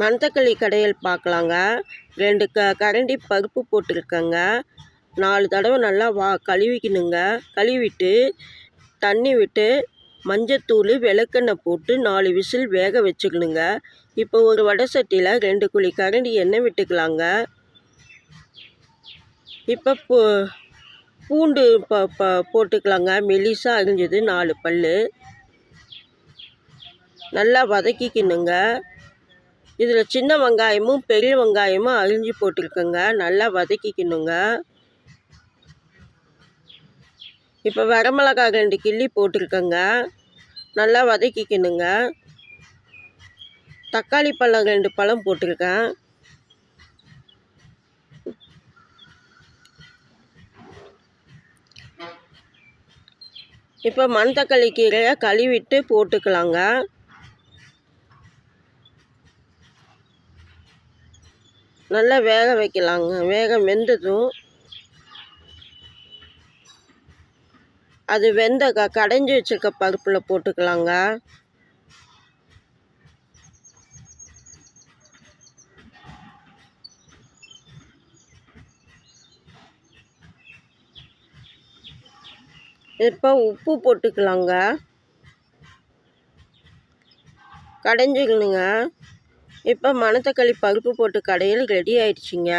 மணத்தக்காளி கடையல் பார்க்கலாங்க. 2 கரண்டி பருப்பு போட்டிருக்கேங்க. 4 தடவை நல்லா கழுவிக்கணுங்க. கழுவிட்டு தண்ணி விட்டு மஞ்சத்தூள் விளக்கெண்ணெய் போட்டு 4 விசில் வேக வச்சுக்கணுங்க. இப்போ ஒரு வடை சட்டியில் 2 குழி கரண்டி எண்ணெய் விட்டுக்கலாங்க. இப்போ பூண்டு போட்டுக்கலாங்க. மெலிசாக அரிஞ்சது 4 பல். நல்லா வதக்கிக்கணுங்க. இதில் சின்ன வெங்காயமும் பெரிய வெங்காயமும் அரிஞ்சு போட்டிருக்கேங்க. நல்லா வதக்கிக்கணுங்க. இப்போ வரமிளகாய் 2 கிள்ளி போட்டிருக்கேங்க. நல்லா வதக்கிக்கணுங்க. தக்காளி பழம் 2 பழம் போட்டிருக்கேன். இப்போ மணத்தக்காளி கீரையை கழுவிட்டு போட்டுக்கலாங்க. நல்லா வேக வைக்கலாங்க. வெந்ததும் அது கடைஞ்சி வச்சுருக்க பருப்பில் போட்டுக்கலாங்க. இப்போ உப்பு போட்டுக்கலாங்க. கடைஞ்சிக்கணுங்க. இப்போ மணத்தக்காளி பருப்பு போட்டு கடையில் ரெடி ஆயிடுச்சுங்க.